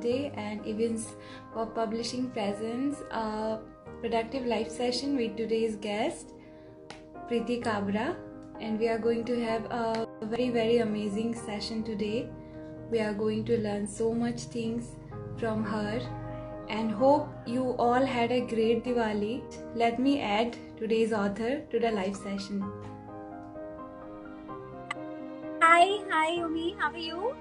Day and events for publishing presents a productive live session with today's guest, Preeti Kabra, and we are going to have a very amazing session today. We are going to learn so much things from her and hope you all had a great Diwali. Let me add today's author to the live session. Hi Umi, how are you?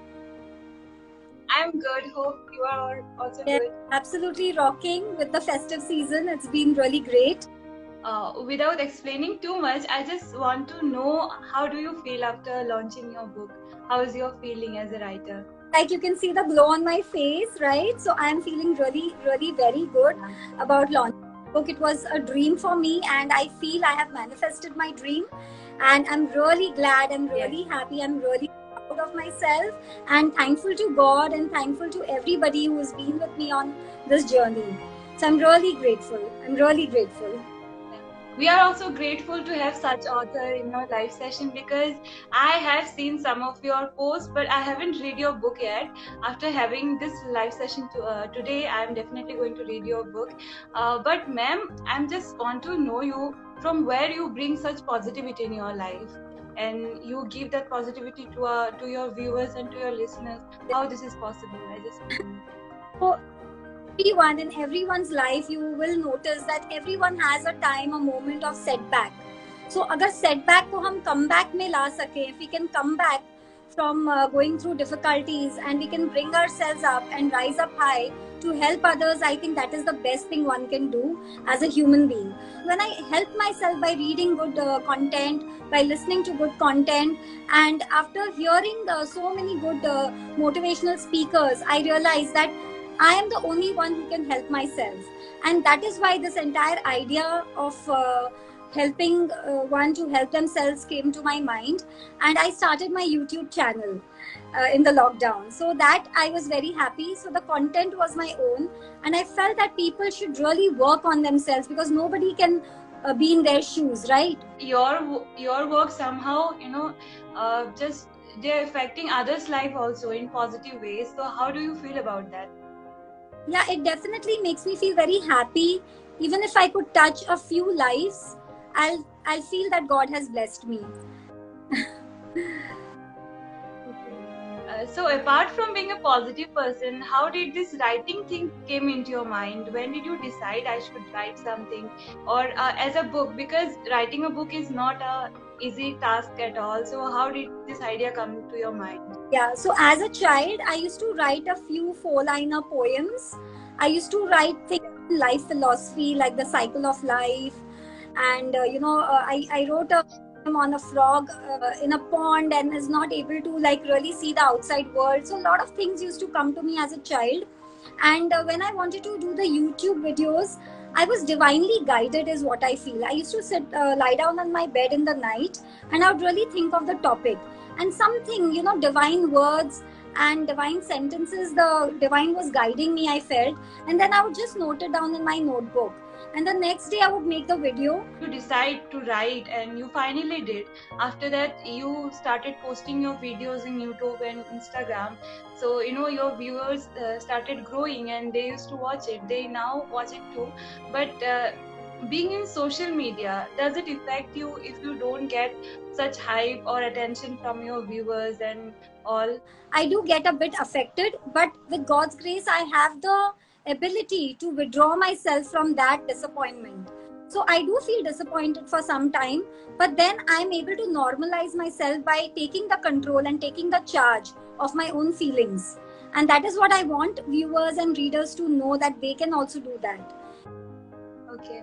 I'm good. Hope you are also good. Absolutely rocking with the festive season. It's been really great. Without explaining too much, I just want to know, how do you feel after launching your book? How is your feeling as a writer? Like you can see the glow on my face, right? So I'm feeling really very good about launching the book. It was a dream for me and I feel I have manifested my dream, and I'm really glad, I'm really happy, I'm really proud of myself and thankful to God and thankful to everybody who has been with me on this journey. So I'm really grateful. We are also grateful to have such author in your live session, because I have seen some of your posts, but I haven't read your book yet. After having this live session today, I am definitely going to read your book. But ma'am, I just want to know you, from where you bring such positivity in your life, and you give that positivity to your viewers and to your listeners. How this is possible? I just want to know. So, everyone in everyone's life, you will notice that everyone has a time, a moment of setback. So अगर setback को हम comeback में ला सके, if we can come back from going through difficulties and we can bring ourselves up and rise up high to help others, I think that is the best thing one can do as a human being. When I help myself by reading good content, by listening to good content, and after hearing so many good motivational speakers, I realized that I am the only one who can help myself. And that is why this entire idea of helping one to help themselves came to my mind. And I started my YouTube channel in the lockdown. So that I was very happy. So the content was my own. And I felt that people should really work on themselves, because nobody can be in their shoes, right? Your work somehow, just they're affecting others' life also in positive ways. So how do you feel about that? Yeah, it definitely makes me feel very happy. Even if I could touch a few lives, I'll feel that God has blessed me. So apart from being a positive person, how did this writing thing came into your mind? When did you decide I should write something, or as a book? Because writing a book is not a easy task at all. So how did this idea come to your mind? Yeah, so as a child, I used to write a few 4-liner poems. I used to write things in life philosophy, like the cycle of life. And, I wrote a poem on a frog in a pond and is not able to really see the outside world. So a lot of things used to come to me as a child. And when I wanted to do the YouTube videos, I was divinely guided, is what I feel. I used to lie down on my bed in the night, and I would really think of the topic. And something, divine words and divine sentences, the divine was guiding me, I felt. And then I would just note it down in my notebook. And the next day I would make the video. You decide to write, and you finally did. After that, you started posting your videos in YouTube and Instagram. So, your viewers started growing, and they used to watch it. They now watch it too. But being in social media, does it affect you if you don't get such hype or attention from your viewers and all? I do get a bit affected, but with God's grace, I have the ability to withdraw myself from that disappointment. So I do feel disappointed for some time, but then I'm able to normalize myself by taking the control and taking the charge of my own feelings. And that is what I want viewers and readers to know, that they can also do that. Okay.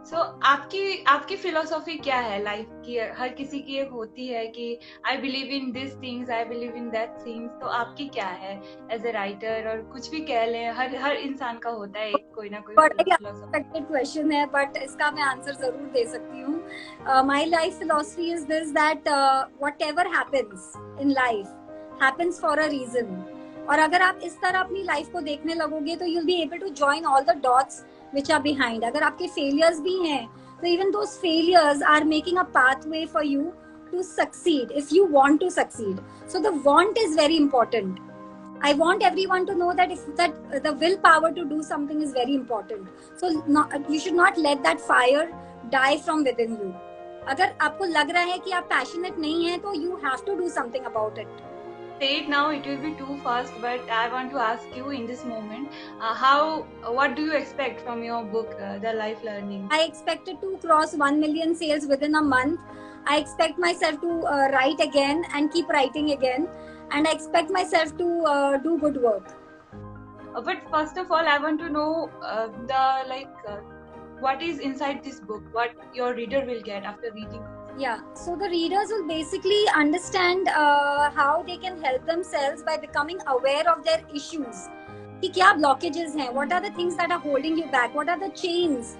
So आपकी philosophy क्या है life की? हर किसी की एक होती है कि I believe in this things, I believe in that things. तो आपकी क्या है एज ए राइटर? और कुछ भी कह लें, हर इंसान का होता है कोई ना कोई फिलोसॉफी. क्वेश्चन है, बट इसका मैं आंसर जरूर दे सकती हूँ. My life philosophy is this, that whatever happens in life happens for a reason. और अगर आप इस तरह अपनी लाइफ को देखने लगोगे, तो you'll be able to join all the dots which are behind. अगर आपके failures भी हैं, तो even those failures are making a pathway for you to succeed if you want to succeed. So the want is very important. I want everyone to know that the willpower to do something is very important. So you should not let that fire die from within you. अगर आपको लग रहा है कि आप passionate नहीं हैं, तो you have to do something about it. Say it now, it will be too fast, but I want to ask you in this moment, what do you expect from your book, The Life Learning? I expected to cross 1 million sales within a month. I expect myself to write again and keep writing again. And I expect myself to do good work. But first of all, I want to know what is inside this book, what your reader will get after reading. Yeah, so the readers will basically understand how they can help themselves by becoming aware of their issues. कि क्या blockages हैं? What are the things that are holding you back? What are the chains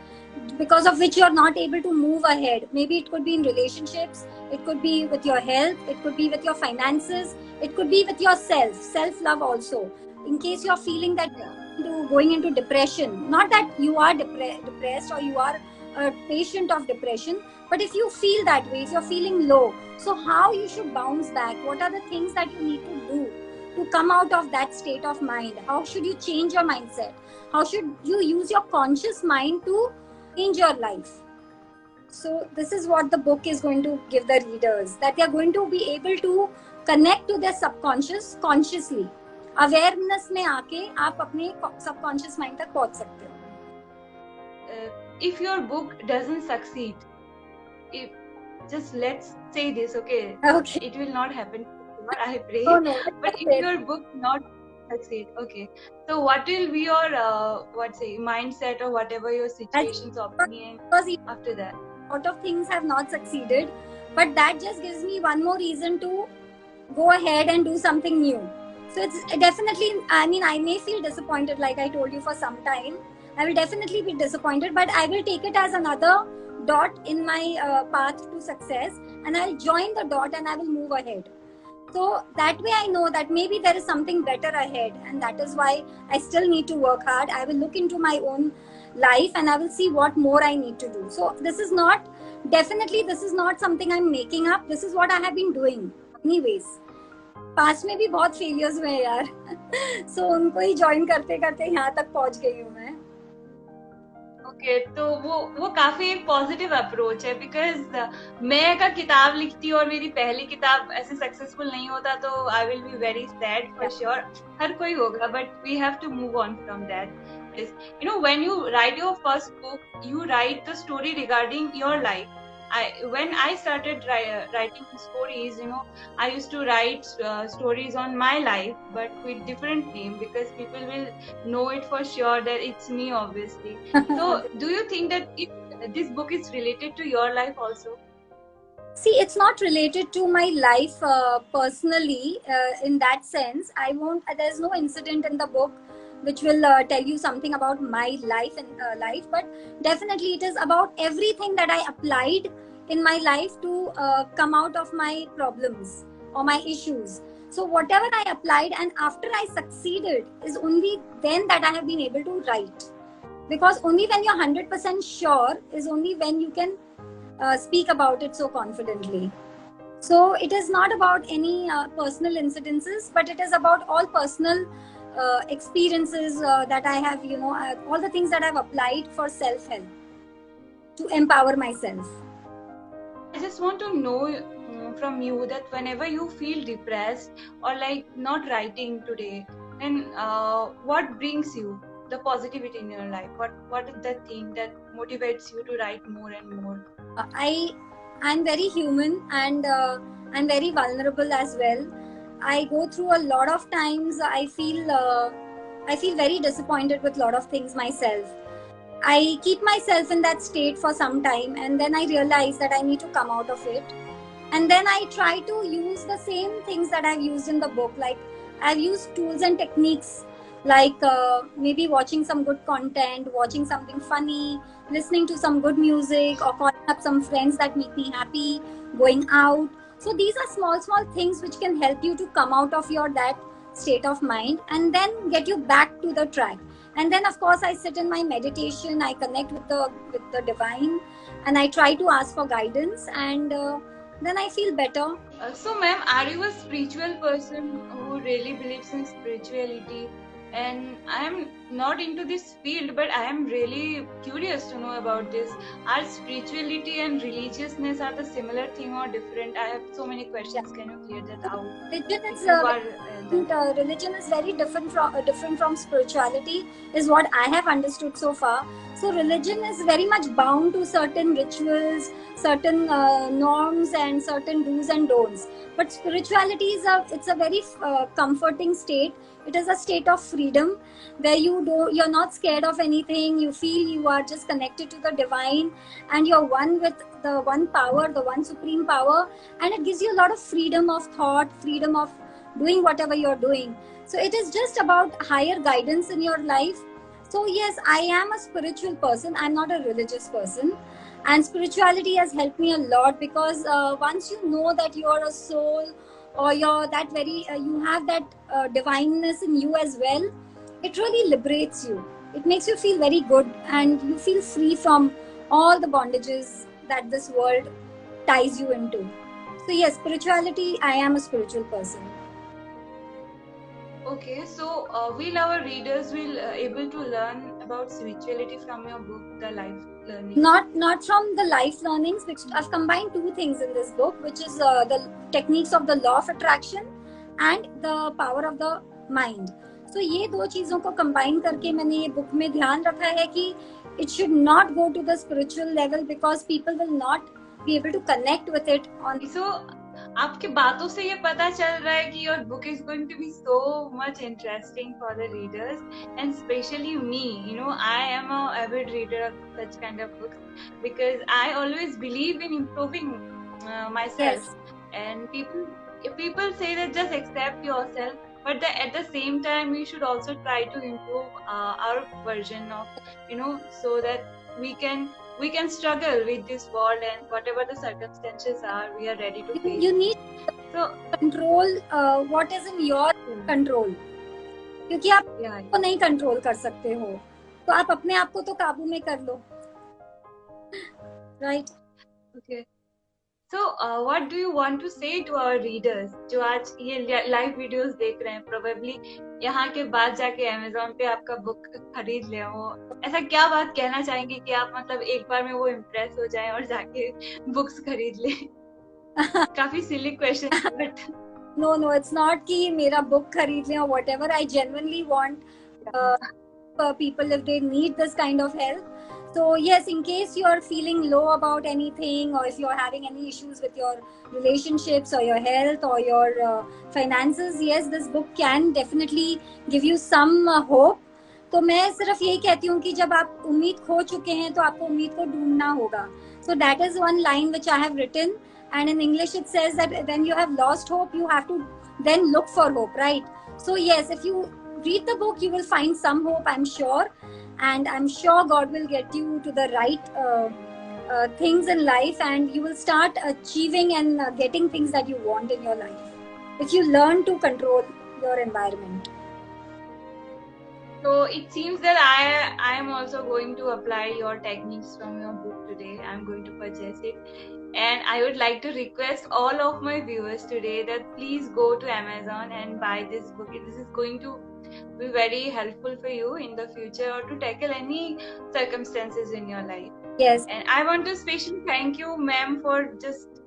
because of which you're not able to move ahead? Maybe it could be in relationships, it could be with your health, it could be with your finances, it could be with yourself, self-love also. In case you're feeling that going into depression, not that you are depressed or you are a patient of depression, but if you feel that way, if you're feeling low, so how you should bounce back? What are the things that you need to do to come out of that state of mind? How should you change your mindset? How should you use your conscious mind to change your life? So this is what the book is going to give the readers, that they are going to be able to connect to their subconscious consciously. Awareness में आके आप अपने subconscious mind तक पहुंच सकते हो. If your book doesn't succeed, just let's say this, okay? It will not happen. I pray. Oh, no. But if your book not succeed, okay. So what will be your mindset or whatever your situations, opinion after that? A lot of things have not succeeded, but that just gives me one more reason to go ahead and do something new. So it's definitely, I mean, I may feel disappointed, like I told you, for some time. I will definitely be disappointed, but I will take it as another dot in my path to success, and I'll join the dot and I will move ahead. So that way I know that maybe there is something better ahead, and that is why I still need to work hard. I will look into my own life and I will see what more I need to do. So this is not something I'm making up. This is what I have been doing. Anyways, past में भी बहुत failures हुए हैं यार. So उनको ही join करते करते यहाँ तक पहुँच गई हूँ मैं. ओके, तो वो काफी एक पॉजिटिव अप्रोच है, बिकॉज मैं का किताब लिखती और मेरी पहली किताब ऐसे सक्सेसफुल नहीं होता तो I will be very sad for sure. हर कोई होगा, but we have to move on from that. You know, when you write your first book, you write the story regarding your life. When I started writing stories, you know, I used to write stories on my life, but with different name, because people will know it for sure that it's me, obviously. So, do you think that this book is related to your life also? See, it's not related to my life personally in that sense. There's no incident in the book which will tell you something about my life and life, but definitely it is about everything that I applied in my life to come out of my problems or my issues. So whatever I applied, and after I succeeded, is only then that I have been able to write. Because only when you're 100% sure is only when you can speak about it so confidently. So it is not about any personal incidences, but it is about all personal experiences that I have, you know, all the things that I've applied for self-help to empower myself. I just want to know from you that whenever you feel depressed or like not writing today, then what brings you the positivity in your life? What is the thing that motivates you to write more and more? I'm very human, and I'm very vulnerable as well. I go through a lot of times. I feel very disappointed with a lot of things myself. I keep myself in that state for some time, and then I realize that I need to come out of it. And then I try to use the same things that I've used in the book. Like I've used tools and techniques, like maybe watching some good content, watching something funny, listening to some good music, or calling up some friends that make me happy, going out. So these are small things which can help you to come out of that state of mind and then get you back to the track. And then of course I sit in my meditation, I connect with the divine, and I try to ask for guidance, and then I feel better. So ma'am, are you a spiritual person who really believes in spirituality, and I am not into this field, but I am really curious to know about this. Are spirituality and religiousness are the similar thing or different? I have so many questions. Yeah. Can you clear that out? Religion If is you are religion is very different from spirituality, is what I have understood so far. So religion is very much bound to certain rituals, certain norms, and certain do's and don'ts. But spirituality is a very comforting state. It is a state of freedom where you're not scared of anything. You feel you are just connected to the divine, and you're one with the one power, the one supreme power, and it gives you a lot of freedom of thought, freedom of doing whatever you're doing. So it is just about higher guidance in your life. So yes, I am a spiritual person, I'm not a religious person, and spirituality has helped me a lot because once you know that you're a soul, or you're that very you have that divineness in you as well, it really liberates you. It makes you feel very good, and you feel free from all the bondages that this world ties you into. So yes, spirituality, I am a spiritual person. okay, so will our readers will able to learn about spirituality from your book, The Life Learning? Not from the life learnings, which I've combined two things in this book, which is the techniques of the law of attraction and the power of the mind. So ये दो चीजों को combine करके मैंने ये book में ध्यान रखा है कि it should not go to the spiritual level because people will not be able to connect with it on. So आपके बातों से ये पता चल रहा है कि your book is going to be so much interesting for the readers, and especially me. You know, I am a avid reader of such kind of books because I always believe in improving myself. Yes. And people say that just accept yourself, but at the same time we should also try to improve our version of, you know, so that we can struggle with this world, and whatever the circumstances are, we are ready to face. You need So control what is in your control, क्योंकि आप को नहीं control कर सकते हो, तो आप अपने आप को तो काबू में कर लो, right? Okay. So what do you want to say to our readers जो आज ये लाइव वीडियोस देख रहे हैं, probably यहाँ के बाद जाके Amazon पे आपका बुक खरीद ले हो, ऐसा क्या बात कहना चाहेंगे कि आप मतलब एक बार में वो इम्प्रेस हो जाएं और जाके बुक्स खरीद ले? काफी silly question, but no, it's not कि मेरा बुक खरीद लें or whatever. I genuinely want people, if they need this kind of help. So yes, in case you're feeling low about anything, or if you're having any issues with your relationships or your health or your finances, yes, this book can definitely give you some hope. तो मैं सिर्फ यही कहती हूँ कि जब आप उम्मीद खो चुके हैं तो आपको उम्मीद को ढूंढना होगा. So that is one line which I have written, and in English it says that when you have lost hope, you have to then look for hope, right? So yes, if you read the book, you will find some hope, I'm sure. And I'm sure God will get you to the right things in life, and you will start achieving and getting things that you want in your life if you learn to control your environment. So it seems that I am also going to apply your techniques from your book today. I'm going to purchase it, and I would like to request all of my viewers today that please go to Amazon and buy this book. This is going to be very helpful for you in the future, or to tackle any circumstances in your life. Yes. And I want to especially thank you, ma'am, for just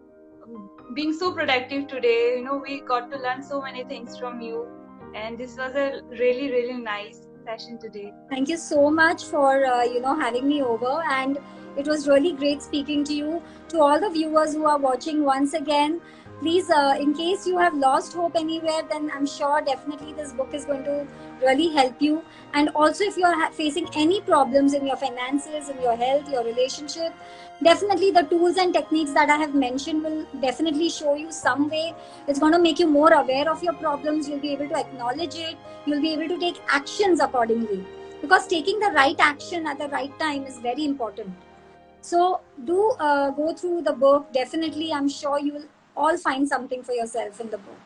being so productive today. You know, we got to learn so many things from you, and this was a really, really nice session today. Thank you so much for having me over, and it was really great speaking to you. To all the viewers who are watching, once again, please, in case you have lost hope anywhere, then I'm sure definitely this book is going to really help you. And also, if you are facing any problems in your finances, in your health, your relationship, definitely the tools and techniques that I have mentioned will definitely show you some way. It's going to make you more aware of your problems. You'll be able to acknowledge it. You'll be able to take actions accordingly, because taking the right action at the right time is very important. So do go through the book. Definitely, I'm sure you will all find something for yourself in the book.